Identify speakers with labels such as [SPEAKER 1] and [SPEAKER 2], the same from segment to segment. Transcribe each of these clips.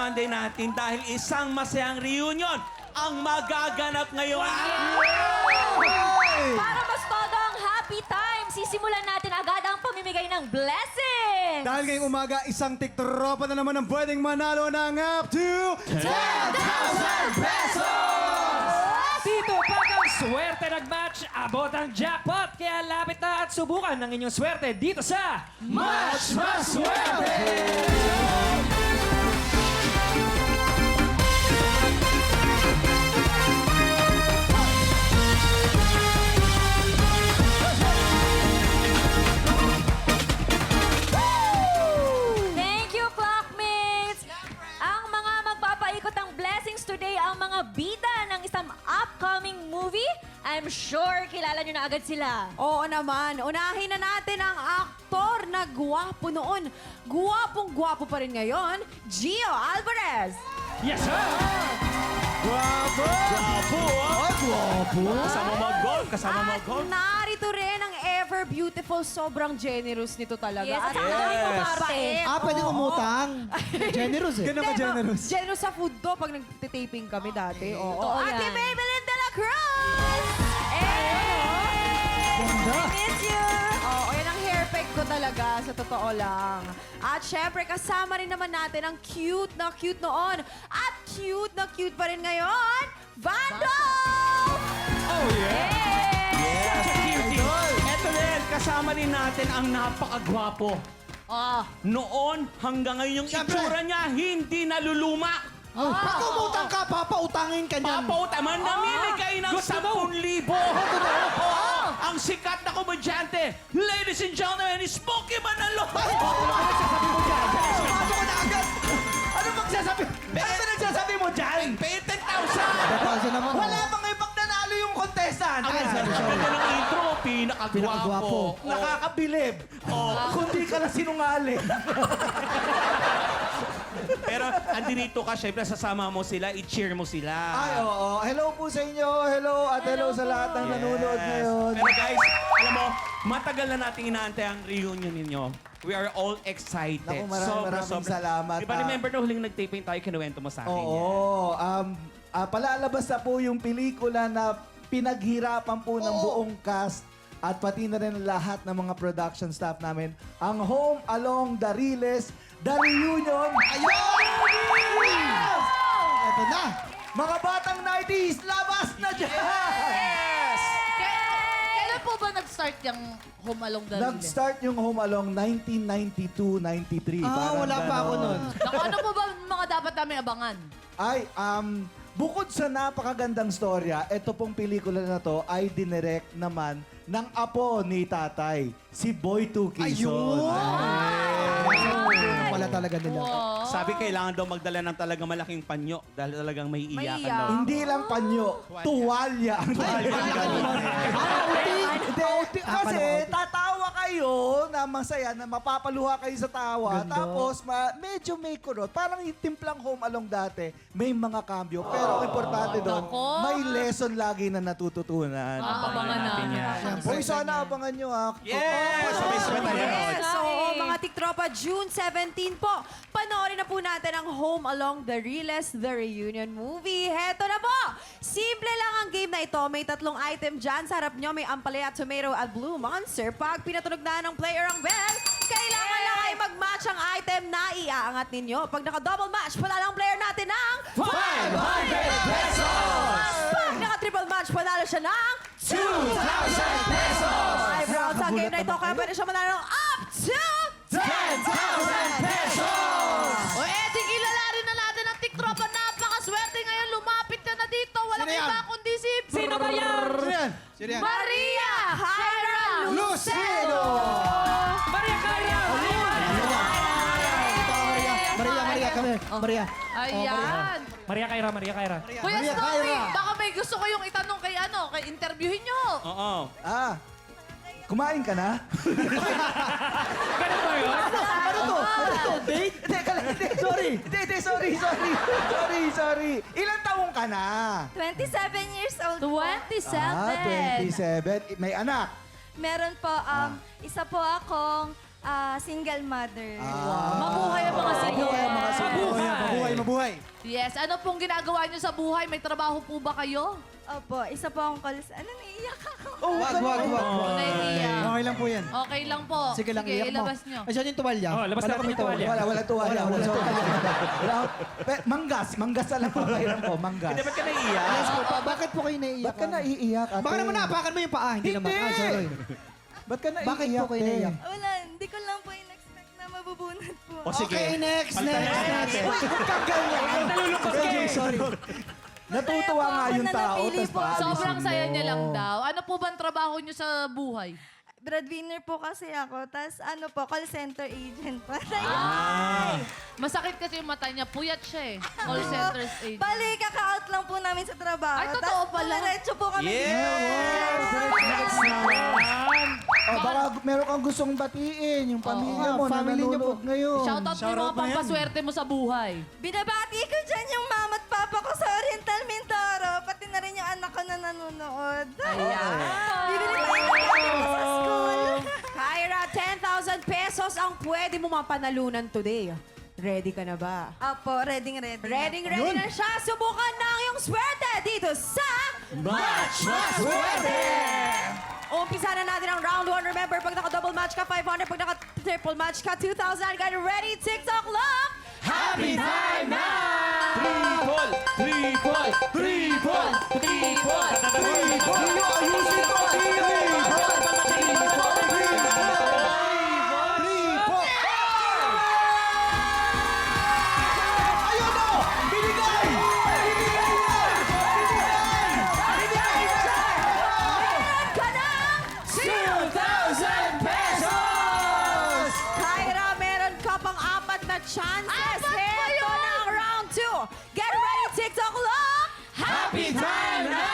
[SPEAKER 1] Monday natin dahil isang masayang reunion ang magaganap ngayon.
[SPEAKER 2] Para mas todo ang happy time, sisimulan natin agad ang pamimigay ng blessings!
[SPEAKER 3] Dahil ngayong umaga, isang tiktropa na naman ang pwedeng manalo ng up to 10,000 pesos!
[SPEAKER 4] Dito pag ang swerte nag-match, abot ang jackpot. Kaya lapit na at subukan ng inyong swerte dito sa
[SPEAKER 3] Match Maswerte!
[SPEAKER 2] Thank you, Clockmates! Ang mga magpapaikot ng blessings today, ang mga bida ng isang upcoming movie. I'm sure kilala nyo na agad sila.
[SPEAKER 5] Oo naman. Unahin na natin ang aktor na gwapo noon. Gwapong-gwapo pa rin ngayon, Gio Alvarez.
[SPEAKER 4] Yes, sir!
[SPEAKER 1] Guwapo! Guwapo!
[SPEAKER 3] Ay, guwapo!
[SPEAKER 1] Kasama mag-golf, kasama
[SPEAKER 5] At
[SPEAKER 1] mag-golf.
[SPEAKER 5] narito rin ang ever beautiful, sobrang generous nito talaga.
[SPEAKER 2] Yes,
[SPEAKER 5] At
[SPEAKER 2] at saka yes. Parte.
[SPEAKER 3] Pwede umutang. Generous eh. Ganun ka generous.
[SPEAKER 5] Generous sa food to pag nagtitaping kami dati. Oo.
[SPEAKER 2] Totoo
[SPEAKER 5] Ate
[SPEAKER 2] yan.
[SPEAKER 5] Maybelline de la Cruz!
[SPEAKER 3] Ganda.
[SPEAKER 5] I miss you! Oo, yan ang hair pick ko talaga, sa totoo lang. At syempre, kasama rin naman natin ang cute na cute noon. At cute na cute pa rin ngayon, Vando!
[SPEAKER 1] Oh, yeah!
[SPEAKER 2] Yes!
[SPEAKER 1] Such a cutie! Eto din, kasama rin natin ang napakagwapo. Noon hanggang ngayon yung
[SPEAKER 3] Siyempre.
[SPEAKER 1] itsura niya hindi naluluma.
[SPEAKER 3] Pag umutang ka, papautangin ka niyan.
[SPEAKER 1] Papautaman, namimigay ng 10,000. Ang sikat na komedyante, ladies and gentlemen, Smokey Manalo!
[SPEAKER 3] Sabi mo dyan. Pasok ko na agad. Ano magsasabi? Ano nagsasabi mo dyan?
[SPEAKER 1] Pay 10,000!
[SPEAKER 3] Wala bang ibang nanalo yung contestant?
[SPEAKER 1] Ang ganda ng intro, pinakagwapo.
[SPEAKER 3] Nakakabilib. Kundi ka na sinungaling.
[SPEAKER 1] Pero andito ka, syempre sasama mo sila, i-cheer mo sila.
[SPEAKER 6] Ay, oo. Hello po sa inyo. Hello at hello sa lahat ng nanonood ngayon.
[SPEAKER 1] Pero guys, alam mo, matagal na nating inaantay ang reunion ninyo. We are all excited.
[SPEAKER 6] Naku, maraming salamat,
[SPEAKER 1] Di ba remember na huling nag-taping tayo, kinuwento mo sa akin yan?
[SPEAKER 6] Oo. Palalabas na po yung pelikula na pinaghirapan po ng buong cast at pati na rin lahat ng mga production staff namin. Ang Home Along the Riles, The Reunion.
[SPEAKER 3] Ito na.
[SPEAKER 6] Mga batang 90s, labas na dyan!
[SPEAKER 7] Kailan po ba nag-start yung Home Along the Riles?
[SPEAKER 6] Nag-start yung Home Along 1992-93.
[SPEAKER 3] Wala pa ako nun.
[SPEAKER 7] Naku, ano po ba mga dapat namin abangan?
[SPEAKER 6] Ay, bukod sa napakagandang storya, ito pong pelikula na to ay dinirect naman ng apo ni tatay, si Boy Two Quezon.
[SPEAKER 3] Wala talaga nila.
[SPEAKER 1] Sabi kailangan daw magdala ng talagang malaking panyo dahil talagang may iyakan
[SPEAKER 5] iyak.
[SPEAKER 1] daw.
[SPEAKER 6] Hindi lang panyo, tuwalya ang Kasi tatawa kayo na masaya, na mapapaluha kayo sa tawa. Tapos medyo may kurot. Parang yung timplang Home Along dati, may mga cambio. Pero ang importante doon,
[SPEAKER 7] Nako.
[SPEAKER 6] may lesson lagi na natututunan.
[SPEAKER 7] Abangan natin.
[SPEAKER 6] Hoy, sana abangan nyo ha.
[SPEAKER 1] Yes! Sabay-sabay tayo.
[SPEAKER 5] Yes, so mga tiktropa, June 17 po. Panoorin na po natin ang Home Along the Riles, The Reunion Movie. Heto na po! Simple lang ang game na ito. May 3 item dyan. Sa harap nyo may ampalaya, tomato at blue monster. Pag pinatunog na ng player ang bell, kailangan lang ay mag-match ang item na iaangat ninyo. Pag naka-double match, panalo ang player natin ng
[SPEAKER 3] 500 pesos!
[SPEAKER 5] Pag naka-triple match, panalo siya ng
[SPEAKER 3] 2,000 pesos!
[SPEAKER 5] 5 rounds sa game na ito. Kaya pwede siya manalo ng up to
[SPEAKER 3] 10,000 pesos!
[SPEAKER 7] O kilalanin na natin ang tiktropa. Napakaswerte ngayon. Lumapit ka na dito. Walang
[SPEAKER 3] Sino yan?
[SPEAKER 7] iba kundi si
[SPEAKER 4] Sino ba yan?
[SPEAKER 3] Sino yan? Sino yan?
[SPEAKER 7] Maria Hyra
[SPEAKER 3] Lucero!
[SPEAKER 4] Maria Kaya!
[SPEAKER 3] Maria, kami. Maria.
[SPEAKER 7] Ayan.
[SPEAKER 4] Maria Kaira, Maria Kaira.
[SPEAKER 7] Kuya
[SPEAKER 3] Maria
[SPEAKER 7] Snowy,
[SPEAKER 3] Kyra.
[SPEAKER 7] baka may gusto kayong itanong kay kay interviewin nyo.
[SPEAKER 1] Oo.
[SPEAKER 6] Kumain ka na?
[SPEAKER 4] Ganun ba yun?
[SPEAKER 6] Ano to? Date? Hindi, sorry. Sorry. Ilang taong ka na?
[SPEAKER 2] 27 years old
[SPEAKER 7] 27.
[SPEAKER 6] 27. May anak?
[SPEAKER 2] Meron po, isa po akong
[SPEAKER 8] Single mother.
[SPEAKER 7] Mabuhay ang mga single.
[SPEAKER 3] Mabuhay.
[SPEAKER 7] Yes, ano pong ginagawa niyo sa buhay? May trabaho po ba kayo?
[SPEAKER 8] Opo, isa po akong calls. Ano, naiiyak ako.
[SPEAKER 3] Wag.
[SPEAKER 7] Naiiyak.
[SPEAKER 3] Okay lang po yan.
[SPEAKER 7] Okay lang po.
[SPEAKER 3] Sige lang, iyak mo.
[SPEAKER 7] ilabas niyo.
[SPEAKER 3] Ayan yung tuwalya.
[SPEAKER 4] Oh, labas na kami tuwalya.
[SPEAKER 6] Wala tuwalya. Manggas na lang po. Kailan po, manggas.
[SPEAKER 1] Hindi ba't ka naiiyak?
[SPEAKER 3] Yes po, bakit po kayo naiiyak?
[SPEAKER 6] Ba't ka naiiyak, ate?
[SPEAKER 3] Baka naman naapakan mo yung paa. Hindi naman. Sorry.
[SPEAKER 6] Ba't ka naiiyak,
[SPEAKER 3] Bakit po kayo naiiyak?
[SPEAKER 8] Wala, hindi ko lang po in-expect na mabubunot po.
[SPEAKER 1] O sige.
[SPEAKER 3] Okay, next. Huwag kang ganyan.
[SPEAKER 4] Nalulungkot ka eh.
[SPEAKER 3] Sorry.
[SPEAKER 6] Natutuwa nga yung tao.
[SPEAKER 8] nanapili
[SPEAKER 6] tas
[SPEAKER 8] po.
[SPEAKER 6] paalisin
[SPEAKER 7] Sobrang saya
[SPEAKER 6] mo.
[SPEAKER 7] niya lang daw. Ano po bang trabaho niyo sa buhay?
[SPEAKER 8] Breadwinner po kasi ako. Tapos call center agent po.
[SPEAKER 7] Ay! Masakit kasi yung mata niya. Puyat siya eh. Call center's agent.
[SPEAKER 8] Bali, kaka-out lang po namin sa trabaho.
[SPEAKER 7] Ay, totoo pala.
[SPEAKER 8] Diretso po kami.
[SPEAKER 6] Baka meron kang gustong batiin. Yung pamilya mo na nanonood ngayon.
[SPEAKER 7] Shoutout mo yung mga pampaswerte mo sa buhay.
[SPEAKER 8] Binabati ko dyan yung mama at papa ko sa Oriental Mindoro. Pati na rin yung anak ko na nanonood.
[SPEAKER 7] Ayan.
[SPEAKER 8] Bibili tayo ng gamit ko sa school.
[SPEAKER 5] Kyra, 10,000 pesos ang pwede mo mapanalunan today. Ready ka na ba?
[SPEAKER 8] Apo, ready.
[SPEAKER 5] Ready na siya. Subukan na ang iyong swerte dito sa Match Swerte! Umpisa na natin ang round 1. Remember, pag naka-double match ka, 500. Pag naka-triple match ka, 2,000. Get ready, TikTok clock!
[SPEAKER 1] Happy time now! Triple! Ayusin mo!
[SPEAKER 5] Meron ka ng 2,000 pesos! Kyra, meron ka pang 4 na chances. Heto na ang round 2. Get ready, TikTok clock! Happy time now!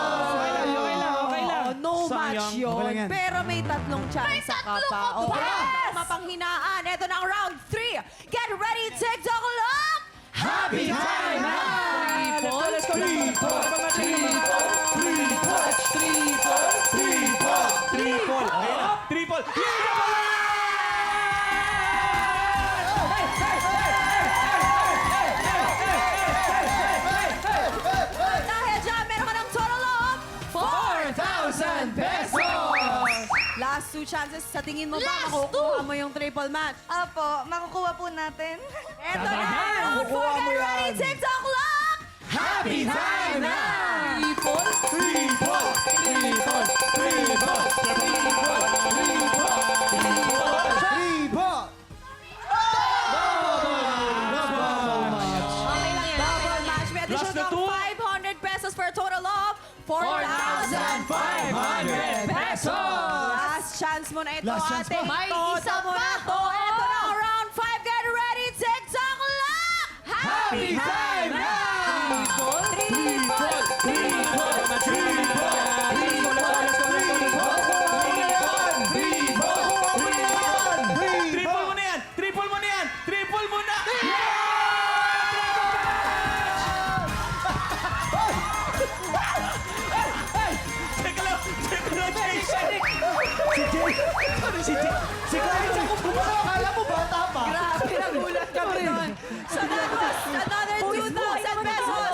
[SPEAKER 4] Okay lang.
[SPEAKER 5] No match
[SPEAKER 3] Okay lang
[SPEAKER 5] yun.
[SPEAKER 3] yan.
[SPEAKER 5] Pero may 3 chance ka pa. O,
[SPEAKER 7] Yes!
[SPEAKER 5] mapanghinaan. Ito na ang round 3. Get ready, TikTok clock!
[SPEAKER 1] Happy time now!
[SPEAKER 4] Let's go.
[SPEAKER 1] Triple!
[SPEAKER 5] Dahil dyan, meron ka ng total of 4,000 pesos! Last 2 chances. Sa tingin mo ba makukuha mo yung triple match?
[SPEAKER 8] Apo, makukuha po natin.
[SPEAKER 5] Ito na! Round 4. Get ready, TikTok clock!
[SPEAKER 1] Happy time now!
[SPEAKER 5] Okay lang yan. Double match. May
[SPEAKER 1] Last
[SPEAKER 5] additional
[SPEAKER 1] na two.
[SPEAKER 5] 500 pesos for a total of 4,500 pesos! Last chance mo na ito, ate.
[SPEAKER 7] May
[SPEAKER 5] Toto
[SPEAKER 7] isa
[SPEAKER 5] mo
[SPEAKER 7] pa.
[SPEAKER 5] na to. Ito na ang round 5. Get ready, TikTok clock! Happy time
[SPEAKER 1] Triple mo na yan! Triple mo na yan! Triple mo na! Teka lang, Jason!
[SPEAKER 6] Si Clarence ako bumalo. Akala mo bata pa.
[SPEAKER 5] Grabe, nagulat kami doon. So that was another 2,000 pesos.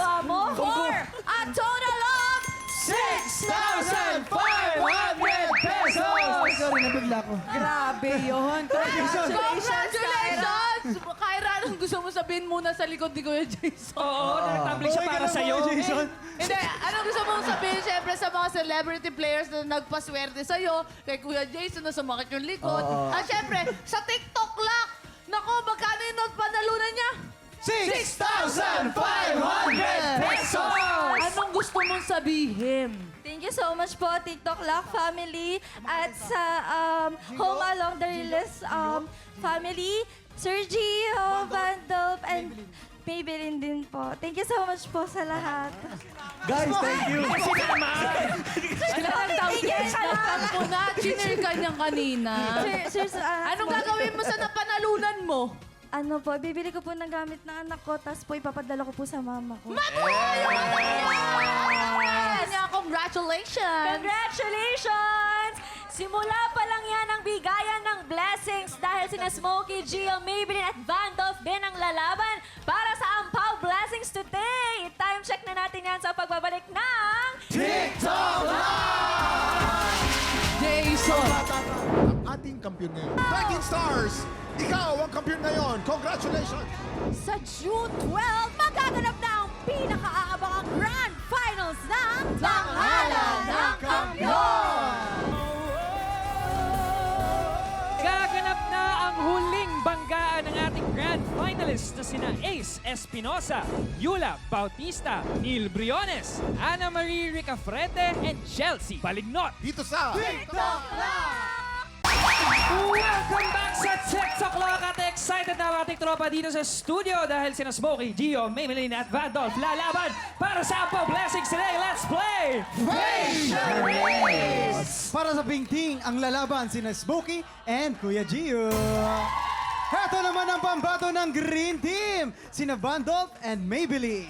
[SPEAKER 5] For a total of
[SPEAKER 1] 6,500 pesos!
[SPEAKER 3] Sorry, nabigla ko.
[SPEAKER 5] Grabe yun. Congratulations, Kyra.
[SPEAKER 7] Congratulations! Kyra, anong gusto mo sabihin muna sa likod ni Kuya Jason?
[SPEAKER 4] Oo, nagtabling siya para sa'yo.
[SPEAKER 7] Hindi, anong gusto mong sabihin siyempre sa mga celebrity players na nagpaswerte sa'yo, kay Kuya Jason na sumakit yung likod. At siyempre, sa TikTok lock, nako, magkano yung panalunan niya?
[SPEAKER 1] 6,500 pesos!
[SPEAKER 7] Anong gusto mong sabihin?
[SPEAKER 8] Thank you so much po, TikTok Lock family. At sa Home Along the Realest family, Sir Gio, Vandalp, and Maybelline din po. Thank you so much po sa lahat.
[SPEAKER 6] Guys, thank you.
[SPEAKER 7] Nagtang po na, chinir ka niyang kanina.
[SPEAKER 8] Sir,
[SPEAKER 7] Anong gagawin mo sa napanalunan mo?
[SPEAKER 8] ano po, bibili ko po ng gamit ng anak ko, tapos po ipapadala ko po sa mama ko.
[SPEAKER 7] Congratulations!
[SPEAKER 2] Congratulations! Simula pa lang yan ang bigayan ng blessings dahil sina Smokey, Gio, Maybelline at Vandolph din ang lalaban para sa Ampaw Blessings today. Time check na natin yan sa pagbabalik ng...
[SPEAKER 3] TikTok
[SPEAKER 7] Jason!
[SPEAKER 9] Ating kampiyon ngayon. Breaking Stars! Ikaw ang kampiyon ngayon. Congratulations!
[SPEAKER 5] Sa June 12, magaganap na ang pinakaabangang Grand Finals ng Tanghalan ng Kampiyon!
[SPEAKER 4] Gaganap na ang huling banggaan ng ating grand finalists na sina Ace Espinosa, Yula Bautista, Neil Briones, Ana Marie Ricafrete, and Chelsea Balignot.
[SPEAKER 9] Dito sa
[SPEAKER 4] Welcome back sa TikTok Lock at excited na ang ating tropa dito sa studio dahil sina Smokey, Gio, Maybelline at Vandolph lalaban para sa Ampaw Blessings today. Let's play!
[SPEAKER 3] Para sa Pink Team, ang lalaban sina Smokey and Kuya Gio. Heto naman ang pambato ng Green Team, sina Vandolph and Maybelline.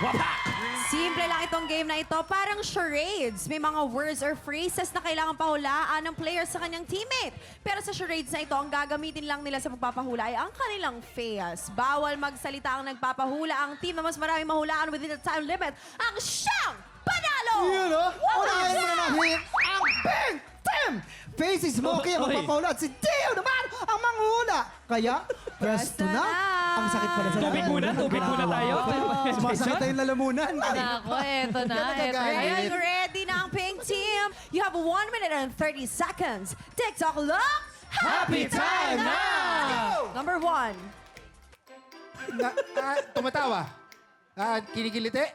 [SPEAKER 4] Wapak!
[SPEAKER 5] Simple lang itong game na ito, parang charades. May mga words or phrases na kailangan pahulaan ng player sa kanyang teammate. Pero sa charades na ito, ang gagamitin lang nila sa pagpapahula ay ang kanilang face. Bawal magsalita ang nagpapahula. Ang team na mas maraming mahulaan within the time limit ang siyang panalo!
[SPEAKER 3] Yun o, unahin mo na nahin ang Pink Team! Face is Smokey ang magpapahula at si Gio naman ang manghula. Kaya, presto na. Ang sakit pala sa
[SPEAKER 4] Tubig muna tayo.
[SPEAKER 3] Sumasakit na yung lalamunan.
[SPEAKER 7] Ako, eto na.
[SPEAKER 5] Ayan, ready na ang Pink Team. You have 1 minute and 30 seconds. TikTok Lock!
[SPEAKER 3] Happy time now!
[SPEAKER 5] Number 1.
[SPEAKER 9] tumatawa. Kinikiliti.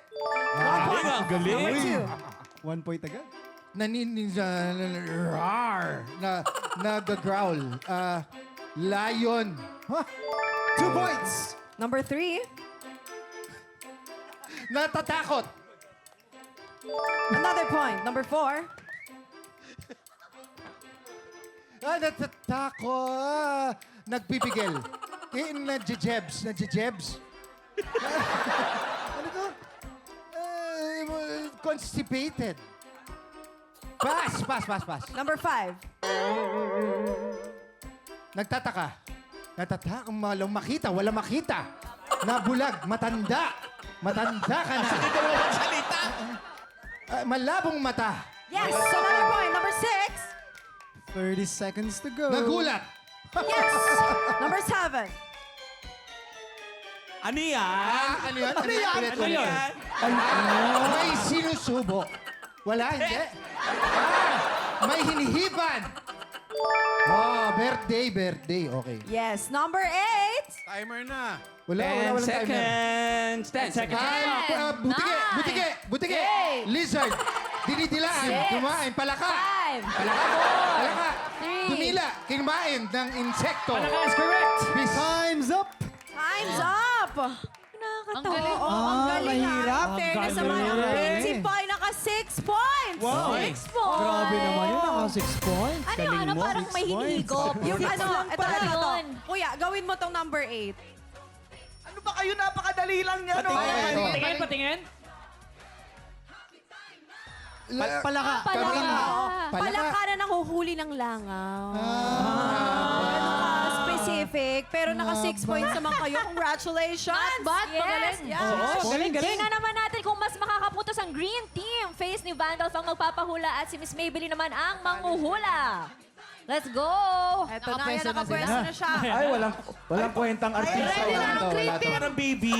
[SPEAKER 1] Galing!
[SPEAKER 3] 1 point agad.
[SPEAKER 9] Nag-growl. Lion.
[SPEAKER 3] 2 points.
[SPEAKER 5] Number 3.
[SPEAKER 9] Natatakot.
[SPEAKER 5] Another point. Number 4.
[SPEAKER 9] Natatakot. Nagpipigil. Nadjejebs. Ano to? Constipated. Pass.
[SPEAKER 5] Number 5.
[SPEAKER 9] Nagtataka. Walang makita. Nabulag. Matanda ka na.
[SPEAKER 1] Ito mo magsalita!
[SPEAKER 9] Malabong mata.
[SPEAKER 5] Yes, another point. Number 6.
[SPEAKER 3] 30 seconds to go.
[SPEAKER 9] Nagulat.
[SPEAKER 5] Yes. Number 7.
[SPEAKER 1] Ano yan?
[SPEAKER 9] Ano yan?
[SPEAKER 1] Ano yan?
[SPEAKER 9] May sinusubo. Wala, hindi. May hinihipan. Birthday. Okay.
[SPEAKER 5] Yes, number 8.
[SPEAKER 1] Timer na.
[SPEAKER 9] Walang timer.
[SPEAKER 1] 10 seconds.
[SPEAKER 9] Butike. Lizard. Dinidilaan. Kumain. Palaka.
[SPEAKER 2] 3.
[SPEAKER 9] Dumila. Kinumain ng insekto.
[SPEAKER 4] Palaka is correct.
[SPEAKER 3] Time's up.
[SPEAKER 5] Time's up.
[SPEAKER 7] Ang galing.
[SPEAKER 5] Ang galing
[SPEAKER 3] mahirap.
[SPEAKER 5] ha. Fairness
[SPEAKER 3] Ang
[SPEAKER 5] naman ang
[SPEAKER 3] galing.
[SPEAKER 5] Pink Team po ay naka 6 points.
[SPEAKER 3] Wow.
[SPEAKER 2] 6 points.
[SPEAKER 3] Grabe naman yun. Naka 6 points.
[SPEAKER 2] Ano yung ano, parang may hinihigop.
[SPEAKER 5] Yung ano, ito
[SPEAKER 2] pala
[SPEAKER 5] na to.
[SPEAKER 2] yun.
[SPEAKER 5] Kuya, gawin mo tong number 8.
[SPEAKER 1] Ano ba kayo? Napakadali lang niya.
[SPEAKER 4] Patingin.
[SPEAKER 3] Palaka.
[SPEAKER 5] Palaka na nahuhuli ng langaw. Specific, pero naka 6 points naman kayo. Congratulations!
[SPEAKER 2] Yes.
[SPEAKER 4] Oo, galing.
[SPEAKER 2] Tingnan naman natin kung mas makakaputos ang Green Team. Face ni Vandolph ang magpapahula at si Miss Maybelline naman ang manghuhula. Let's go!
[SPEAKER 5] Eto na,
[SPEAKER 7] Nakapwesto
[SPEAKER 5] yan,
[SPEAKER 7] na
[SPEAKER 5] nakapwesto na siya.
[SPEAKER 6] Ay, walang kwentang artista.
[SPEAKER 7] ready na ang Green Team.
[SPEAKER 1] Parang baby.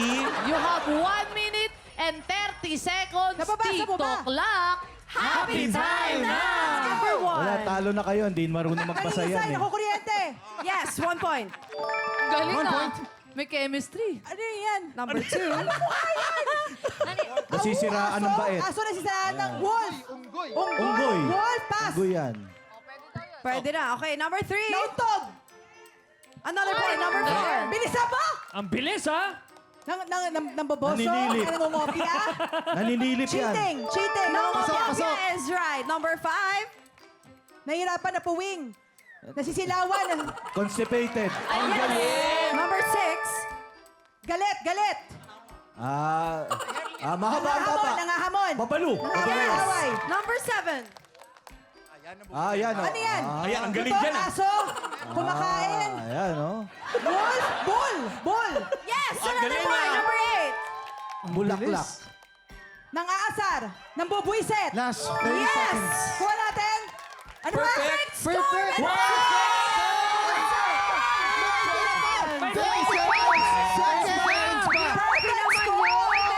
[SPEAKER 7] You have 1 minute and 30 seconds. TikTok Lock.
[SPEAKER 5] Happy time now! Number 1.
[SPEAKER 6] Wala, talo na kayo. Hindi marunong magbasa yan eh.
[SPEAKER 5] Yes, 1 point.
[SPEAKER 7] Galing na. May chemistry.
[SPEAKER 5] Number 2.
[SPEAKER 6] Nasisiraan ng bait.
[SPEAKER 9] Unggoy.
[SPEAKER 6] Unggoy. Unggoy yan.
[SPEAKER 5] Pwede na. Okay, number 3. Nauntog! Another point. Number 4. Bilisan mo!
[SPEAKER 4] Ang bilis, ha?
[SPEAKER 6] Naninilip. Naninilip yan.
[SPEAKER 5] Cheating. Nangongopia is right. Number 5.
[SPEAKER 10] Nahirapan na puwing.
[SPEAKER 3] Nasisilawan.
[SPEAKER 6] Constipated.
[SPEAKER 5] Number 6. Galit, galit.
[SPEAKER 6] Mahaba ang baba.
[SPEAKER 5] Nangahamon.
[SPEAKER 6] Babalo.
[SPEAKER 5] Away. Number 7.
[SPEAKER 6] Yan.
[SPEAKER 5] Ano yan?
[SPEAKER 1] Ayan, ang galing dyan, ah.
[SPEAKER 5] Aso. Kumakain.
[SPEAKER 6] Ayan,
[SPEAKER 5] Bull. Bull. Bull. Yes.
[SPEAKER 1] Ang
[SPEAKER 5] Another
[SPEAKER 1] galing,
[SPEAKER 5] one.
[SPEAKER 1] ah.
[SPEAKER 5] Number 8.
[SPEAKER 6] Bulaklak.
[SPEAKER 5] Nang aasar. Nang bubuisit.
[SPEAKER 9] Last 30
[SPEAKER 5] Yes.
[SPEAKER 9] seconds.
[SPEAKER 5] Kuha natin. Ano ba?
[SPEAKER 1] Perfect.
[SPEAKER 5] Score.
[SPEAKER 3] Perfect.
[SPEAKER 5] Wow.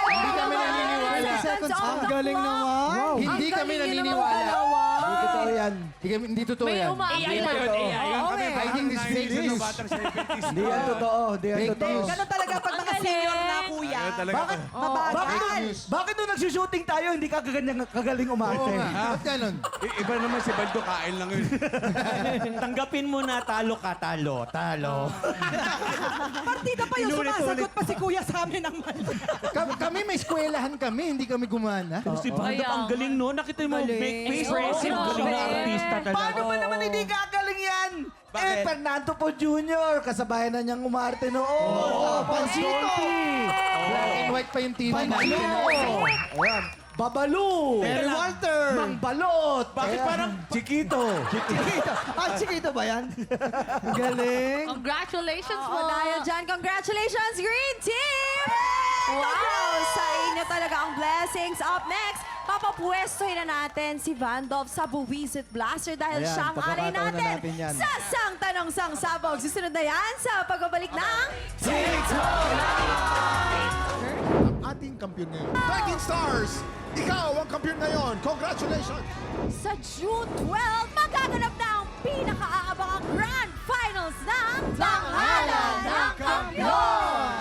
[SPEAKER 9] Hindi kami naniniwala.
[SPEAKER 3] Ang galing naman.
[SPEAKER 9] Hindi kami naniniwala.
[SPEAKER 6] Hindi totoo yan.
[SPEAKER 9] Hindi totoo
[SPEAKER 7] May
[SPEAKER 9] yan.
[SPEAKER 7] umaambil na.
[SPEAKER 9] I think this is fake news.
[SPEAKER 6] Hindi yan totoo. Hindi yan
[SPEAKER 9] Fake
[SPEAKER 6] totoo.
[SPEAKER 9] news.
[SPEAKER 5] Ganun talaga pag mga senior na kuya.
[SPEAKER 6] Bakit?
[SPEAKER 5] Mabagal.
[SPEAKER 6] Bakit nung nagsushooting tayo, hindi ka kagaling
[SPEAKER 9] Oo
[SPEAKER 6] umarte?
[SPEAKER 9] nga. Ba't ganun?
[SPEAKER 10] Iba naman si Baldo, kain lang yun.
[SPEAKER 1] Tanggapin mo na talo ka, talo.
[SPEAKER 5] Partida pa yung sumasagot pa si kuya sa amin ng mali.
[SPEAKER 9] Kami may eskwelahan kami, hindi kami gumana.
[SPEAKER 1] Si Bando, ang galing, no? Nakita mo, make face.
[SPEAKER 2] Expressive.
[SPEAKER 1] Ang galing na artista talaga.
[SPEAKER 6] Paano ba naman hindi gagaling yan?
[SPEAKER 1] Bakit?
[SPEAKER 6] Fernando po Jr. Kasabayan na niyang umarte noon.
[SPEAKER 3] Pansito.
[SPEAKER 9] Black and white pa yung TV
[SPEAKER 6] Pansito.
[SPEAKER 9] natin.
[SPEAKER 6] Ayan. Babalu.
[SPEAKER 3] Terry Walter.
[SPEAKER 6] Mang Balot.
[SPEAKER 1] Bakit parang
[SPEAKER 6] Chiquito?
[SPEAKER 3] Chiquito. Chiquito ba yan? Ang galing.
[SPEAKER 7] Congratulations po.
[SPEAKER 5] Dahil dyan, congratulations, Green Team! Wow! Sa inyo talaga ang blessings. Up next, papapwestohin na natin si Vandov sa Buwisit Blaster dahil
[SPEAKER 6] Ayan,
[SPEAKER 5] siya ang alay
[SPEAKER 6] pagkakataon na
[SPEAKER 5] natin
[SPEAKER 6] natin yan.
[SPEAKER 5] sa Sang Tanong Sang Sabog. Susunod na yan sa pagbabalik ng
[SPEAKER 9] Ating kampiyon ngayon. 13 Stars! Ikaw ang kampiyon ngayon. Congratulations!
[SPEAKER 5] Sa June 12, magaganap na ang pinakaabangang Grand Finals ng Tanghalan ng Kampiyon!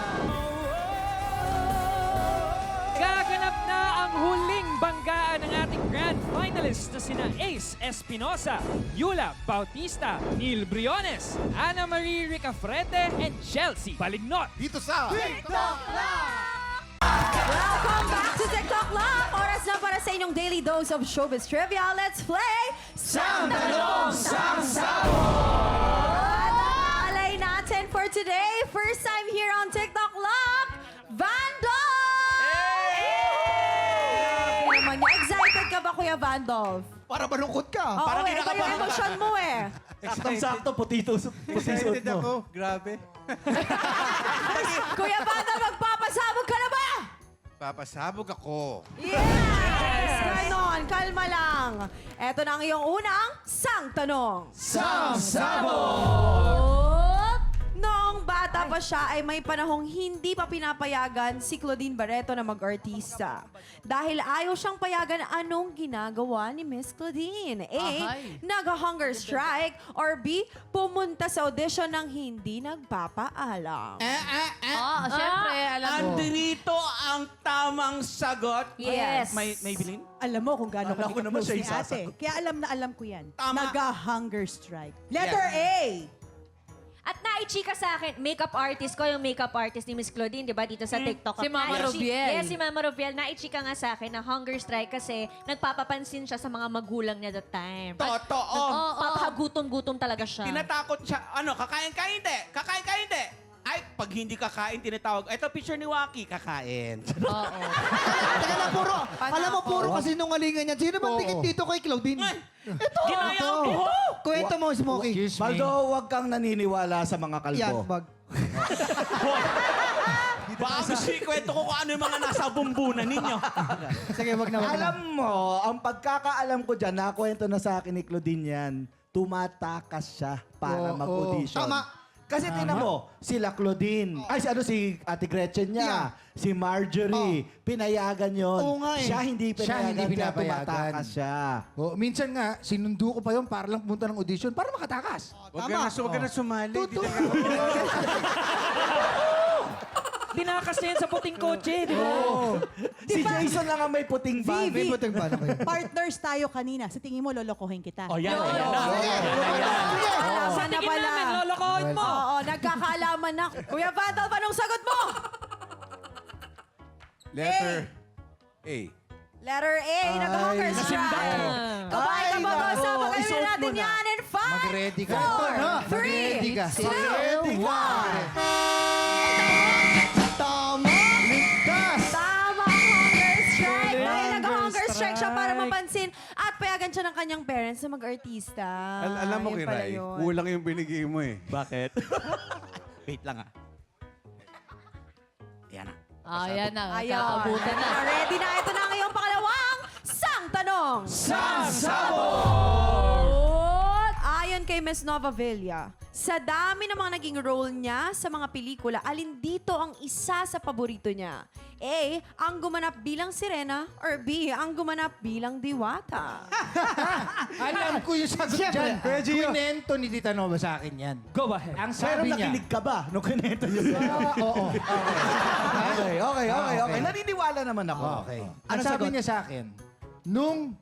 [SPEAKER 4] Gaganap na ang huling banggaan ng ating grand finalists na sina Ace Espinosa, Yula Bautista, Neil Briones, Ana Marie Ricafrete, and Chelsea Balignot.
[SPEAKER 9] Dito sa...
[SPEAKER 5] Welcome back to TikTok Live! Oras na para sa inyong daily dose of showbiz trivia. Let's play Sang Tanong Sang Sabog! At ang alay natin for today, first time here on TikTok Live, Vandov! Naman niya. Excited ka ba, Kuya Vandov?
[SPEAKER 3] Para malungkot ka.
[SPEAKER 5] Oo,
[SPEAKER 1] Parang
[SPEAKER 5] iba yung
[SPEAKER 1] kinakabahan ka.
[SPEAKER 5] emosyon mo eh.
[SPEAKER 6] Saktong-sakto, puti-suit mo.
[SPEAKER 10] Grabe.
[SPEAKER 5] Kuya Vandov, magpapasabog ka na ba?
[SPEAKER 10] Papasabog ako.
[SPEAKER 5] Yes! Ganon, kalma lang. Eto na ang iyong unang sang tanong.
[SPEAKER 6] Sang Sabog!
[SPEAKER 5] Noong bata pa siya ay may panahong hindi pa pinapayagan si Claudine Barreto na mag-artista. Dahil ayaw siyang payagan, anong ginagawa ni Miss Claudine? A.
[SPEAKER 7] Ahay.
[SPEAKER 5] Nag-hunger strike. Or B. Pumunta sa audition ng hindi nagpapaalam.
[SPEAKER 7] Siyempre, alam mo.
[SPEAKER 1] Andito ang tamang sagot.
[SPEAKER 2] Yes.
[SPEAKER 1] May bilin?
[SPEAKER 11] Alam mo kung gaano
[SPEAKER 1] Alam ko naman siya
[SPEAKER 11] ni
[SPEAKER 1] yung
[SPEAKER 11] ate.
[SPEAKER 1] sasagot.
[SPEAKER 11] Kaya alam na alam ko yan.
[SPEAKER 1] Tama.
[SPEAKER 11] Nag-hunger strike. Letter A.
[SPEAKER 2] At naichika sa akin, makeup artist ko, yung makeup artist ni Miss Claudine, di ba, dito sa TikTok.
[SPEAKER 7] Si Mama
[SPEAKER 2] Naichi-
[SPEAKER 7] Rubiel.
[SPEAKER 2] Yes, si Mama Rubiel. Naichika nga sa akin na hunger strike kasi nagpapapansin siya sa mga magulang niya that time.
[SPEAKER 1] Totoo.
[SPEAKER 2] Papahagutom-gutom talaga siya.
[SPEAKER 1] Tinatakot siya. Ano, kakain ka hindi? Kakain ka hindi? Ay, pag hindi kakain, tinatawag. Ito, picture ni Waki, kakain.
[SPEAKER 7] Oo.
[SPEAKER 3] Teka lang, alam mo, puro kasi nungalingan yan. Sino bang dikit dito kay Claudine? Ito.
[SPEAKER 1] Ginaya ang buho.
[SPEAKER 3] Kwento mo, Smokey.
[SPEAKER 9] Excuse me.
[SPEAKER 6] Baldo, huwag kang naniniwala sa mga kalbo.
[SPEAKER 3] Yan, bag.
[SPEAKER 1] Baka gusto ikwento ko kung ano yung mga nasa bumbunan ninyo.
[SPEAKER 3] Sige, wag na, wag na.
[SPEAKER 6] Alam mo, ang pagkakaalam ko dyan, nakwento na sa akin ni Claudine yan, tumatakas siya para
[SPEAKER 9] Oo.
[SPEAKER 6] mag-audition.
[SPEAKER 3] Tama.
[SPEAKER 6] Kasi tingnan mo, sila Claudine, ay si Ate Gretchen niya, si Marjorie, pinayagan yon.
[SPEAKER 3] Oo nga eh.
[SPEAKER 6] Siya hindi
[SPEAKER 9] Siya
[SPEAKER 6] pinayagan,
[SPEAKER 9] hindi
[SPEAKER 6] kaya
[SPEAKER 9] pinapayagan.
[SPEAKER 6] tumatakas siya.
[SPEAKER 9] Oh, minsan nga, sinundo ko pa yun para lang pumunta ng audition para makatakas.
[SPEAKER 10] Huwag ka na sumali. Di na
[SPEAKER 4] Binakas niya yan sa puting kotse, di ba?
[SPEAKER 6] Si Jason lang ang may puting bag.
[SPEAKER 3] May butang ba na kayo?
[SPEAKER 11] Partners tayo kanina. Sa tingin mo, lolokohin kita.
[SPEAKER 1] O, yan. Yan na.
[SPEAKER 4] Sa
[SPEAKER 5] Sana
[SPEAKER 4] tingin
[SPEAKER 5] pala.
[SPEAKER 4] namin, lolokohin mo.
[SPEAKER 5] Oo, nagkakaalaman na. Kuya Vandal, anong sagot mo?
[SPEAKER 10] Letter A.
[SPEAKER 5] Letter A, nag-hunger strike. Kabay ka ba ba? Sa pag-alawin natin yan in 5,
[SPEAKER 10] Mag-ready ka.
[SPEAKER 5] 4, 3, 2, 1.
[SPEAKER 3] Tama! Ligtas!
[SPEAKER 5] Tama ang hunger strike. Dahil nag-hunger strike siya para mapansin at payagan siya ng kanyang parents na mag-artista.
[SPEAKER 10] Alam mo,
[SPEAKER 5] Yun pala
[SPEAKER 10] Kiray,
[SPEAKER 5] yun.
[SPEAKER 10] kulang yung binigay mo eh.
[SPEAKER 1] Bakit? Wait lang Yan na.
[SPEAKER 7] Ayan na.
[SPEAKER 5] Ayan.
[SPEAKER 7] Kakabutan na.
[SPEAKER 5] Ready na. Ito na ang iyong pangalawang sang tanong. Ayon kay Miss Nova Villa, sa dami ng mga naging role niya sa mga pelikula, alin dito ang isa sa paborito niya? A, ang gumanap bilang sirena, or B, ang gumanap bilang diwata?
[SPEAKER 10] Alam ko yung sagot dyan. Kwento ni Tita Nova sa akin yan.
[SPEAKER 4] Go ahead.
[SPEAKER 10] Ang
[SPEAKER 6] Pero
[SPEAKER 10] sabi niya,
[SPEAKER 6] nakinig ka ba nung kinento niyo?
[SPEAKER 10] oo.
[SPEAKER 6] Okay. Naniniwala naman ako.
[SPEAKER 10] Okay. Ang sabi niya sa akin, nung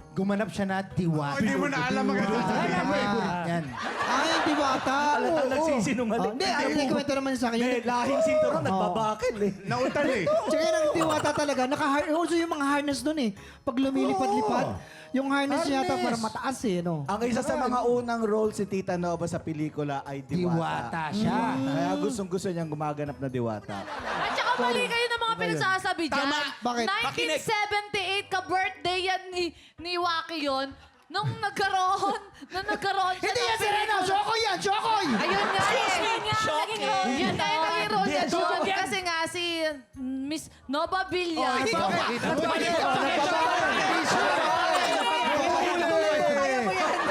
[SPEAKER 10] gumanap siya na diwata. Hindi mo na alam ang yan.
[SPEAKER 3] Ay, di bata.
[SPEAKER 6] Alatang nagsisinungaling.
[SPEAKER 3] Hindi, ay, kwento naman sa akin.
[SPEAKER 6] May lahing sinturon, nagbabakil eh.
[SPEAKER 10] Nautal eh.
[SPEAKER 3] Tsaka yung diwata talaga, uso yung mga harness doon eh. Pag lumilipad-lipad, yung harness niya yata para mataas eh, no?
[SPEAKER 6] Ang isa sa mga unang role si Tita Nova sa pelikula ay
[SPEAKER 10] Diwata
[SPEAKER 6] diwata.
[SPEAKER 10] siya.
[SPEAKER 6] Kaya gustong-gusto niyang gumaganap na diwata.
[SPEAKER 7] At saka mali kayo ng mga pinagsasabi dyan.
[SPEAKER 3] Bakit?
[SPEAKER 7] 1978, ka-birthday yan ni Waki yun. Nung nagkaroon siya.
[SPEAKER 3] Hindi yan si Reno! Chokoy yan! Chokoy!
[SPEAKER 7] Ayun nga eh.
[SPEAKER 2] Naging role
[SPEAKER 7] Yun na yung naging role niya doon.
[SPEAKER 4] Shocking.
[SPEAKER 7] Kasi nga si Miss Nova Villa.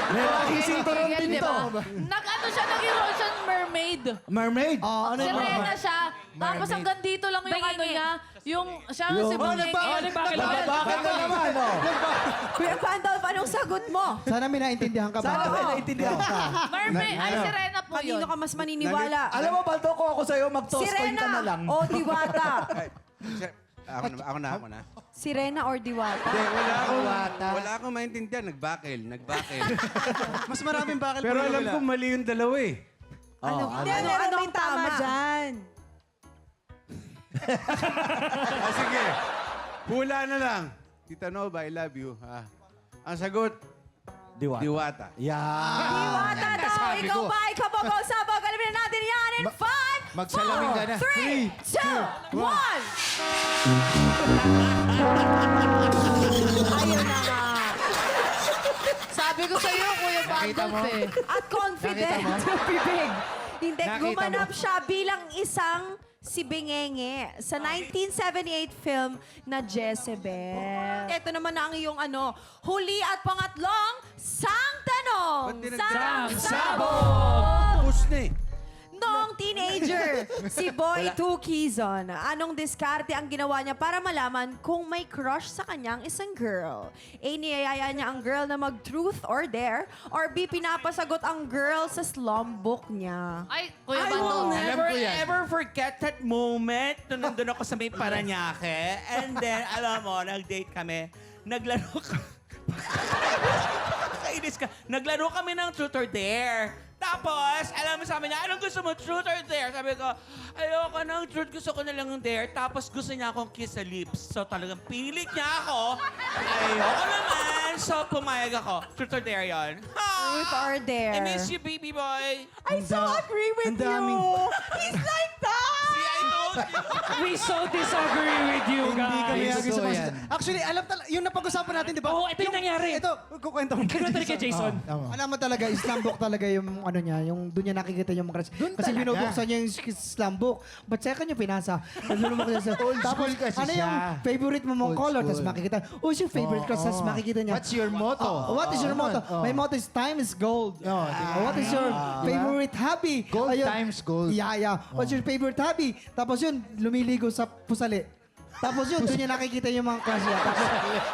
[SPEAKER 6] May lahing sinturon
[SPEAKER 7] Yan,
[SPEAKER 6] din
[SPEAKER 7] di
[SPEAKER 6] to.
[SPEAKER 7] ba? Nag-ano siya, naging role siya ng mermaid.
[SPEAKER 6] Mermaid?
[SPEAKER 3] Ano yung
[SPEAKER 7] Sirena siya. Tapos hanggang dito lang yung ano niya. Yung, siya ang si Bungenge.
[SPEAKER 6] Nagbabakil na naman, oh.
[SPEAKER 5] Kuya Pandolf, anong sagot mo?
[SPEAKER 3] Sana may naintindihan ka ba?
[SPEAKER 6] Sana may naintindihan ka.
[SPEAKER 7] Mermaid, ay Sirena po yun.
[SPEAKER 5] Kanino ka mas maniniwala?
[SPEAKER 6] Alam mo, Baldo, ko ako sa'yo, mag-toss coin ka na lang.
[SPEAKER 5] Sirena o diwata?
[SPEAKER 10] Ako na.
[SPEAKER 5] Sirena or diwata?
[SPEAKER 10] Wala akong maintindihan. Nagbakil.
[SPEAKER 3] Mas maraming bakal
[SPEAKER 10] Pero alam ko mali yung dalawa eh.
[SPEAKER 5] Ano ang tama
[SPEAKER 11] dyan.
[SPEAKER 10] Sige. Pula na lang. Tita Nova, I love you. Ang sagot,
[SPEAKER 6] Diwata.
[SPEAKER 10] Diwata.
[SPEAKER 6] Yeah.
[SPEAKER 5] Diwata daw! Ikaw ba? Ikaw ba? Sabag! Alamin na natin yan in 5,
[SPEAKER 10] Magsalamin ka na.
[SPEAKER 5] 3, 2, 1! Ayun na nga.
[SPEAKER 7] Sabi ko sa'yo, Kuya Pandolf eh.
[SPEAKER 5] At confident. Bibig. Hindi,
[SPEAKER 10] Nakita
[SPEAKER 5] gumanap siya bilang isang si Bengenge sa 1978 film na Jezebel. Ito naman na ang iyong huli at pangatlong sang tanong.
[SPEAKER 10] Push na eh.
[SPEAKER 5] Noong teenager, si Boy Two Quezon, anong diskarte ang ginawa niya para malaman kung may crush sa kanyang isang girl? A, niyayaya niya ang girl na mag-truth or dare? Or B, pinapasagot ang girl sa slum book niya?
[SPEAKER 7] Ay, Kuya
[SPEAKER 1] I will
[SPEAKER 7] Pandolf.
[SPEAKER 1] never ever forget that moment nung nandun ako sa may Paranaque. And then, alam mo, nag-date kami. Naglaro kami. Kainis ka. Naglaro kami ng truth or dare. Tapos, alam mo sa amin niya, anong gusto mo, truth or dare? Sabi ko, ayoko ng truth, gusto ko na lang ng dare. Tapos gusto niya akong kiss sa lips. So talagang pilit niya ako. Ayoko naman. So pumayag ako. Truth or dare yon.
[SPEAKER 5] Truth or dare?
[SPEAKER 1] I miss you, baby boy.
[SPEAKER 5] I so agree with you. He's like that!
[SPEAKER 1] See, I told you.
[SPEAKER 4] We so disagree with you guys.
[SPEAKER 3] Actually, alam talaga, yung napag-usapan natin, di ba?
[SPEAKER 4] Oo, ito yung nangyari.
[SPEAKER 3] Ito, kukwento mo.
[SPEAKER 4] Kinuwento ni kay Jason.
[SPEAKER 3] Alam mo talaga, slam book talaga yung ano niya, yung doon niya nakikita yung mga crush. Kasi binubuksan niya yung slam book. But second yung pinasa. Tapos, ano yung favorite mo mong color? Tapos makikita, oh, yung favorite crush. Tapos makikita niya.
[SPEAKER 10] What's your motto?
[SPEAKER 3] What is your motto? My motto is time is gold. What is your favorite hobby?
[SPEAKER 10] Gold
[SPEAKER 3] Ayun.
[SPEAKER 10] times gold.
[SPEAKER 3] Yeah. What's your favorite hobby? Tapos yun, lumiligo sa pusali. Tapos yun, doon niya nakikita yung mga crush niya. Tapos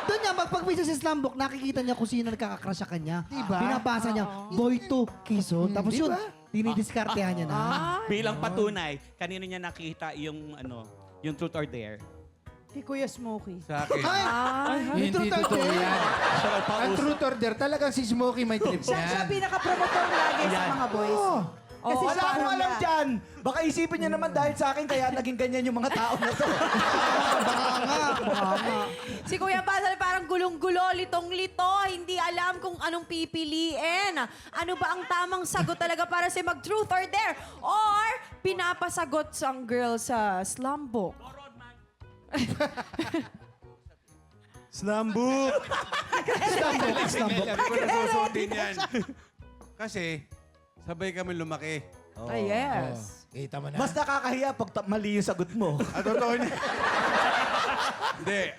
[SPEAKER 3] doon niya, pag-pag sa slam book, nakikita niya kung sino nagkakakrush sa kanya.
[SPEAKER 10] Diba?
[SPEAKER 3] Binabasa niya, Boy to Quezon. Tapos yun, dinidiskartehan niya na.
[SPEAKER 1] Bilang patunay, kanino niya nakita yung yung truth or dare?
[SPEAKER 11] Kay Kuya Smokey.
[SPEAKER 10] Sa akin.
[SPEAKER 3] Ay,
[SPEAKER 10] Hindi totoo yan. Ang truth or dare, talagang si Smokey may trip
[SPEAKER 11] Siya
[SPEAKER 10] yan.
[SPEAKER 11] pinaka-promotor lagi sa mga boys.
[SPEAKER 6] Kasi
[SPEAKER 5] Oo,
[SPEAKER 6] wala akong
[SPEAKER 5] parang
[SPEAKER 6] alam
[SPEAKER 5] yan.
[SPEAKER 6] dyan. Baka isipin niya naman dahil sa akin kaya naging ganyan yung mga tao na to.
[SPEAKER 5] Si Kuya Basal parang gulong-gulo, litong-lito, hindi alam kung anong pipiliin. Ano ba ang tamang sagot talaga para sa mag-truth or dare? Or pinapasagot sang girl sa slum book?
[SPEAKER 12] Slambuk!
[SPEAKER 3] Slambok.
[SPEAKER 12] Hindi ko nasusutin yan. Kasi, sabay kami lumaki.
[SPEAKER 5] Ah, yes.
[SPEAKER 10] Kita mo na.
[SPEAKER 6] Mas nakakahiya pag mali yung sagot mo.
[SPEAKER 12] Totoo niya. Hindi.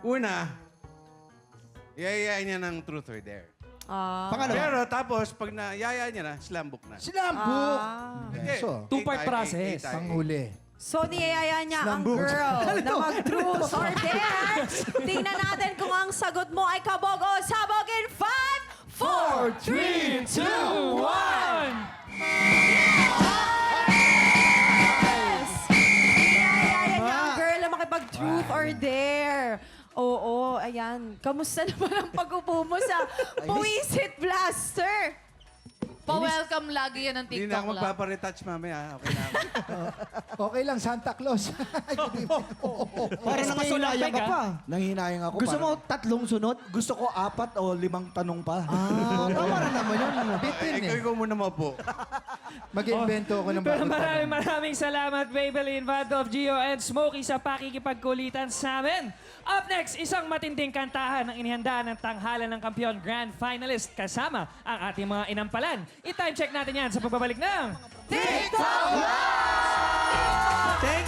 [SPEAKER 12] Una, iyayain niya ng truth or dare.
[SPEAKER 3] Pangalawa.
[SPEAKER 12] Pero tapos, pag nayaya niya na, slambuk na.
[SPEAKER 10] Silambuk!
[SPEAKER 12] Hindi.
[SPEAKER 10] So,
[SPEAKER 4] Two-part process.
[SPEAKER 10] panghuli.
[SPEAKER 5] So, niyayaya niya ang girl na mag-truth or dare. Tingnan natin kung ang sagot mo ay kabog o sabog in 5, 4, 3, 2, 1. Yes! Niyayaya niya ang girl na makipag-truth or dare. Oo, ayan. Kamusta naman ang pag-upo mo sa Puwisit Blaster?
[SPEAKER 7] Pa-welcome lagi yan ng
[SPEAKER 12] Hindi
[SPEAKER 7] TikTok
[SPEAKER 12] na ako
[SPEAKER 7] lang.
[SPEAKER 12] magpaparetouch mamaya. Okay na ako.
[SPEAKER 10] Okay lang, Santa Claus.
[SPEAKER 3] Parang nangahinayang ka pa.
[SPEAKER 6] Nanghinayang ako.
[SPEAKER 3] Gusto mo
[SPEAKER 6] parang-
[SPEAKER 3] 3 sunod?
[SPEAKER 6] Gusto ko 4 o 5 tanong pa.
[SPEAKER 3] Tama na naman yun.
[SPEAKER 12] Ikaw muna maupo.
[SPEAKER 10] Mag-invento ako ng
[SPEAKER 4] Pero
[SPEAKER 10] bagong
[SPEAKER 4] maraming salamat, Maybelline, Vandolph, Gio, and Smokey sa pakikipagkulitan sa amin. Up next, isang matinding kantahan ang inihanda ng tanghalan ng kampiyon Grand Finalist kasama ang ating mga inampalan. I-time check natin yan sa pagbabalik ng...
[SPEAKER 1] Thank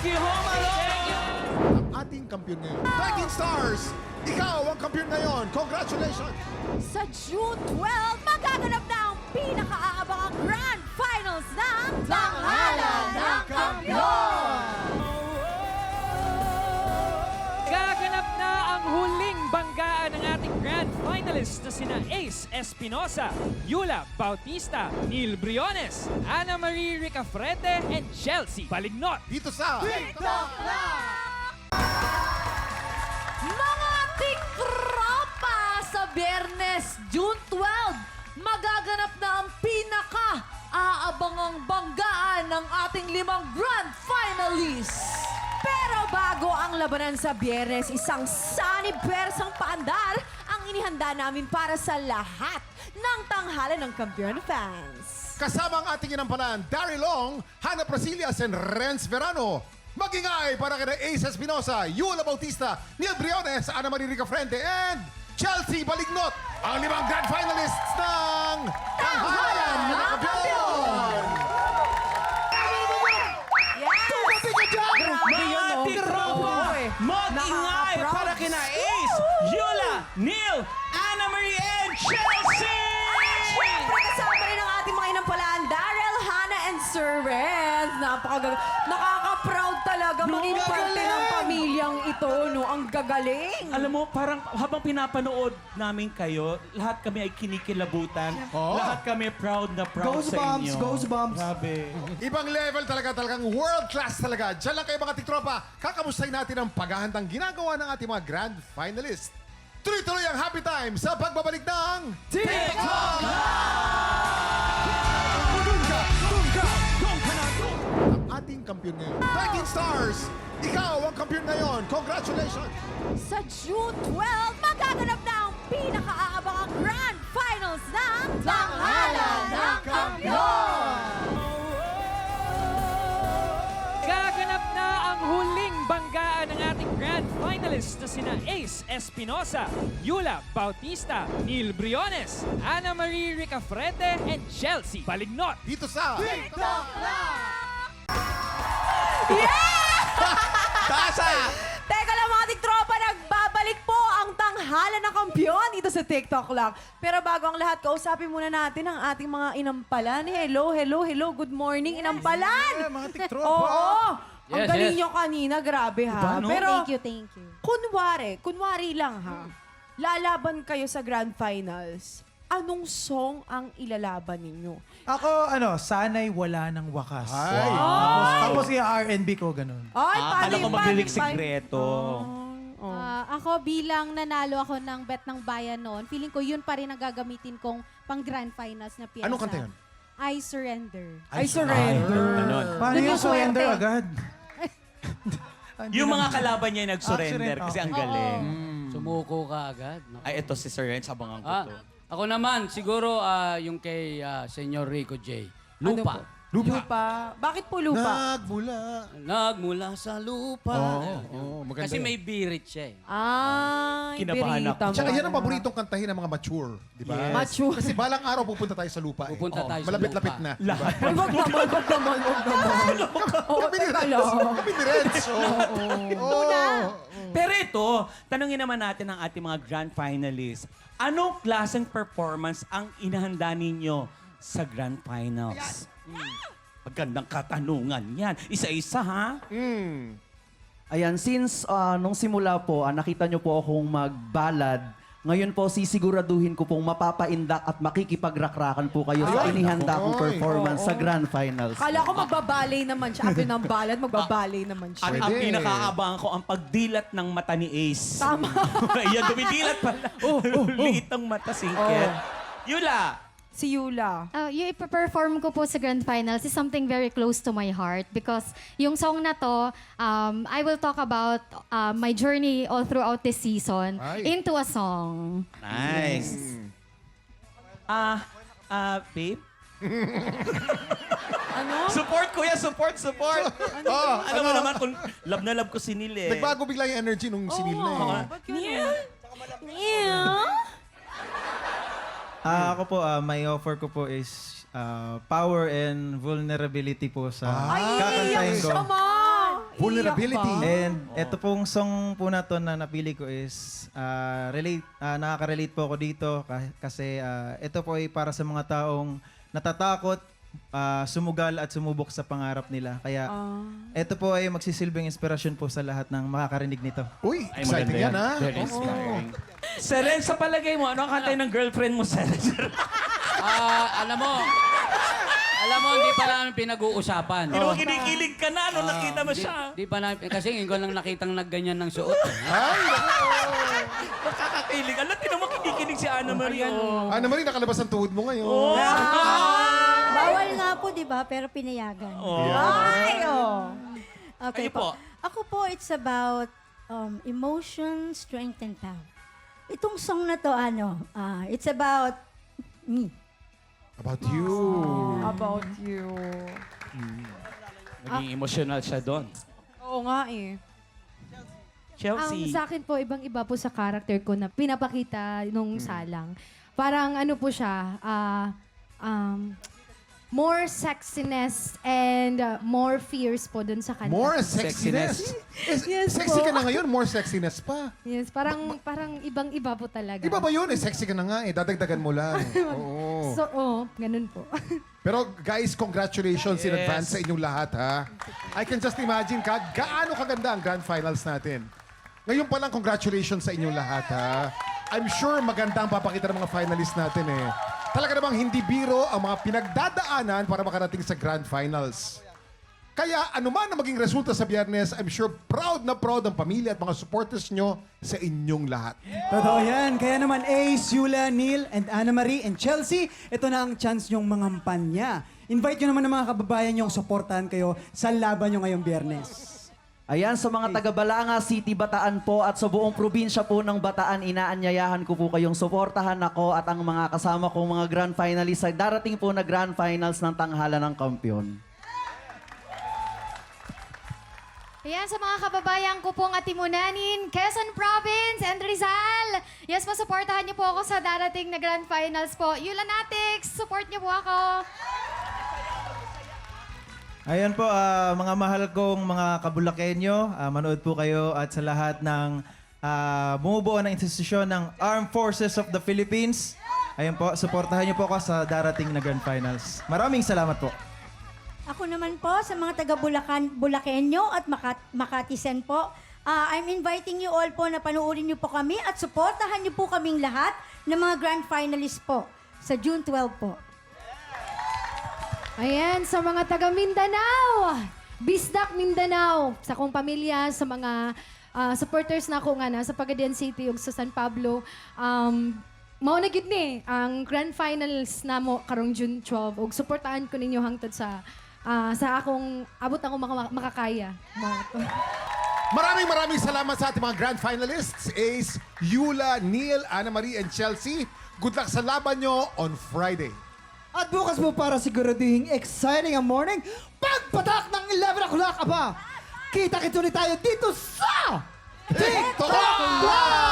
[SPEAKER 1] you, Home Alone!
[SPEAKER 9] Ang ating kampiyon ngayon. Fighting Stars! Ikaw ang kampiyon ngayon. Congratulations!
[SPEAKER 5] Sa June 12, magaganap na ang pinakaabangang Grand Finals ng Tanghalan ng Kampiyon!
[SPEAKER 4] Gaganap na ang huling banggaan ng ating Grand Finalist na sina Ace Espinosa, Yula Bautista, Neil Briones, Ana Marie Ricafrete, and Chelsea Balignot.
[SPEAKER 9] Dito sa...
[SPEAKER 7] Mga tiktropa! Sa Biyernes, June 12, magaganap na ang pinaka-aabangang banggaan ng ating 5 Grand Finalists.
[SPEAKER 5] Pero bago ang labanan sa Biyernes, isang sunny bersang paandar ang inihanda namin para sa lahat ng Tanghalan ng Kampiyon fans.
[SPEAKER 9] Kasama ang ating inampanan, Darry Long, Hannah Prasillas, and Renz Verano. Magingay para kina Ace Espinosa, Yula Bautista, Neil Briones, Ana Marie Ricafrente, and Chelsea Balignot, ang 5 Grand Finalists ng Tanghalan ng Kampiyon!
[SPEAKER 1] Mga tiktropa! Mag-ingay para kina Ace, Yula, Neil, Ana Marie, and Chelsea!
[SPEAKER 5] Siyempre, kasama rin ang ating mga inampalaan, Daryl, Hannah, and Sir Renz. Nakaka-proud talaga maging parte ng pamilyang ito, no? Ang gagaling.
[SPEAKER 1] Alam mo, parang habang pinapanood namin kayo, lahat kami ay kinikilabutan. Lahat kami proud na proud sa inyo.
[SPEAKER 3] Goosebumps.
[SPEAKER 1] Grabe.
[SPEAKER 9] Ibang level talagang world class talaga. Diyan lang kayo mga tiktropa. Kakamustahin natin ang paghahandang ginagawa ng ating mga Grand Finalists. Tuloy-tuloy ang happy time sa pagbabalik ng TikTok Ang ating kampiyon ngayon. Fighting Stars! Ikaw ang kampiyon ngayon. Congratulations!
[SPEAKER 5] Sa June 12, magaganap na ang pinakaabangang Grand Finals ng Tanghalan ng Kampiyon!
[SPEAKER 4] Gaganap na ang huling banggaan ng ating Grand Finalist na sina Ace Espinosa, Yula Bautista, Neil Briones, Ana Marie Ricafrete, and Chelsea Balignot.
[SPEAKER 9] Dito sa...
[SPEAKER 5] Teka lang mga tiktropa, nagbabalik po ang Tanghalan ng Kampiyon dito sa TikTok lang. Pero bago ang lahat, kausapin muna natin ang ating mga inampalan. Hello, good morning, inampalan!
[SPEAKER 9] mga tiktropa.
[SPEAKER 5] Oo! Ang galing nyo kanina, grabe ha. Pero,
[SPEAKER 8] Thank you.
[SPEAKER 5] kunwari lang ha. Lalaban kayo sa Grand Finals. Anong song ang ilalaban ninyo?
[SPEAKER 13] Ako, sana'y wala ng wakas.
[SPEAKER 9] Ay.
[SPEAKER 13] Tapos yung R&B ko, ganun.
[SPEAKER 5] Ay,
[SPEAKER 1] Akala ko maglilik sikreto.
[SPEAKER 8] Ako bilang nanalo ako ng Bet ng Bayan noon, feeling ko yun pa rin ang gagamitin kong pang Grand Finals na piyesa.
[SPEAKER 9] Anong kanta yun?
[SPEAKER 11] I surrender.
[SPEAKER 3] I surrender.
[SPEAKER 13] Paano yung surrender agad?
[SPEAKER 1] Yung mga kalaban niya yung nag-surrender kasi ang galing.
[SPEAKER 14] Sumuko ka agad. No?
[SPEAKER 1] Ay, ito si Sir Renz, abangan ko to.
[SPEAKER 14] Ako naman, siguro yung kay Senyor Rico J. Lupa.
[SPEAKER 5] Lupa. Bakit po lupa?
[SPEAKER 14] Nagmula sa lupa.
[SPEAKER 9] maganda
[SPEAKER 14] Kasi
[SPEAKER 9] yan.
[SPEAKER 14] may birit siya eh.
[SPEAKER 5] Ay,
[SPEAKER 1] Kinabahan ako.
[SPEAKER 5] birita mo.
[SPEAKER 9] Tsaka yan ang paboritong kantahin ng mga mature, di ba?
[SPEAKER 1] Yes.
[SPEAKER 5] Mature.
[SPEAKER 9] Kasi balang araw pupunta tayo sa lupa.
[SPEAKER 14] Pupunta tayo sa
[SPEAKER 9] Malapit-lapit
[SPEAKER 14] lupa.
[SPEAKER 9] na.
[SPEAKER 1] Lahat.
[SPEAKER 5] Ay, wag naman.
[SPEAKER 9] Kami ni Renz. Kami ni Renz.
[SPEAKER 1] Pero ito, tanungin naman natin ang ating mga grand finalists. Anong klaseng performance ang inahanda ninyo sa grand finals? Magandang katanungan yan. Isa-isa, ha?
[SPEAKER 15] Ayan, since nung simula po, nakita nyo po akong magbalad, ngayon po sisiguraduhin ko pong mapapaindak at makikipagrakrakan po kayo sa inihanda kong performance sa grand finals.
[SPEAKER 5] Kala ko magbabalay naman siya. After ng balad, magbabalay naman siya.
[SPEAKER 1] Ang pinakaabangan ko, ang pagdilat ng mata ni Ace.
[SPEAKER 5] Tama.
[SPEAKER 1] Ayan, dumidilat pala. Liit ang mata, singkit. Yula,
[SPEAKER 5] Si Yula.
[SPEAKER 8] Yung ipa-perform ko po sa Grand Finals is something very close to my heart because yung song na to, I will talk about my journey all throughout this season into a song.
[SPEAKER 1] nice. Babe?
[SPEAKER 5] Ano?
[SPEAKER 1] Support, kuya. Support. Alam mo naman kung love na love ko si Neil eh.
[SPEAKER 9] Nagbago bigla yung energy nung sinil na eh.
[SPEAKER 5] Ba't ganun?
[SPEAKER 13] Ako po, may offer ko po is power and vulnerability po sa kakantahin ko.
[SPEAKER 5] Siya, ma!
[SPEAKER 9] Vulnerability.
[SPEAKER 5] Iyak ba?
[SPEAKER 13] And ito pong song po na to na napili ko is nakaka-relate po ako dito kasi ito po ay para sa mga taong natatakot, sumugal at sumubok sa pangarap nila. Kaya ito po ay magsisilbing inspirasyon po sa lahat ng makakarinig nito.
[SPEAKER 9] Uy, exciting yan, ha?
[SPEAKER 1] Very inspiring. Seren, sa palagay mo, ano ang kantay ng girlfriend mo, Seren?
[SPEAKER 14] Alam mo, hindi pa namin pinag-uusapan.
[SPEAKER 1] Kinikilig ka na, ano nakita mo siya?
[SPEAKER 14] Di pa namin, kasi ngayon ko lang nakitang nagganyan ng suot.
[SPEAKER 1] Nakakakilig. Alam, tinan mo kinikilig si Ana Maria.
[SPEAKER 9] Ana Marie, nakalabas ang tuhod mo ngayon.
[SPEAKER 11] Bawal nga po, di ba? Pero pinayagan.
[SPEAKER 5] Ay, oh.
[SPEAKER 11] Okay
[SPEAKER 1] Kayo po?
[SPEAKER 11] Ako po, it's about emotion, strength, and power. Itong song na to, it's about me.
[SPEAKER 9] About you.
[SPEAKER 5] About you.
[SPEAKER 1] Naging emotional siya doon.
[SPEAKER 5] Oo nga eh.
[SPEAKER 1] Chelsea.
[SPEAKER 11] Sa akin po, ibang-iba po sa character ko na pinapakita nung salang. Parang ano po siya, more sexiness and more fears po dun sa kanya.
[SPEAKER 9] More sexiness.
[SPEAKER 11] Yes
[SPEAKER 9] Sexy
[SPEAKER 11] po.
[SPEAKER 9] ka na ngayon, more sexiness pa.
[SPEAKER 11] Yes, parang ibang-iba po talaga.
[SPEAKER 9] Iba ba yun? Sexy ka na nga eh. Dadagdagan mo lang. Oo.
[SPEAKER 11] So, ganun po.
[SPEAKER 9] Pero guys, congratulations in
[SPEAKER 1] Yes.
[SPEAKER 9] advance sa inyong lahat, ha? I can just imagine gaano kaganda ang grand finals natin. Ngayon pa lang, congratulations sa inyong lahat, ha? I'm sure maganda ang papakita ng mga finalists natin, eh. Talaga namang hindi biro ang mga pinagdadaanan para makarating sa grand finals. Kaya anuman ang maging resulta sa Biyernes, I'm sure proud na proud ang pamilya at mga supporters nyo sa inyong lahat.
[SPEAKER 3] Totoo yan. Kaya naman Ace, Yula, Neil, and Ana Marie, and Chelsea, ito na ang chance nyong mangampanya. Invite nyo naman ang mga kababayan nyong supportahan kayo sa laban nyo ngayong Biyernes.
[SPEAKER 15] Ayan, sa mga taga-Balanga City, Bataan po at sa buong probinsya po ng Bataan, inaanyayahan ko po kayong suportahan ako at ang mga kasama kong mga grand finalists sa darating po na grand finals ng Tanghalan ng Kampiyon.
[SPEAKER 8] Ayan, sa mga kababayan ko pong atimunanin, Quezon Province and Rizal. Yes po, supportahan niyo po ako sa darating na grand finals po. Yulanatics, support niyo po ako.
[SPEAKER 13] Ayan po, mga mahal kong mga kabulakenyo, manood po kayo at sa lahat ng bumubuo ng institusyon ng Armed Forces of the Philippines. Ayan po, supportahan niyo po ako sa darating na Grand Finals. Maraming salamat po.
[SPEAKER 11] Ako naman po, sa mga taga-Bulakenyo at Makatisen po, I'm inviting you all po na panoorin niyo po kami at supportahan niyo po kaming lahat ng mga grand finalists po sa June 12 po.
[SPEAKER 8] Ayan, sa mga taga Mindanao, Bisdak Mindanao, sa kong pamilya, sa mga supporters na ako nga na sa Pagadian City ug sa San Pablo,
[SPEAKER 16] mao na gid ni ang grand finals namo karong June 12 ug suportahan ko ninyo hangtod sa akong abot ako makakaya.
[SPEAKER 9] Maraming salamat sa ating mga grand finalists. Ace, Yula, Neil, Ana Marie, and Chelsea. Good luck sa laban nyo on Friday.
[SPEAKER 3] At bukas po para siguraduhin exciting ang morning, pagpatak ng 11 o'clock, aba! Kita-kits ulit tayo dito sa TikTok Live!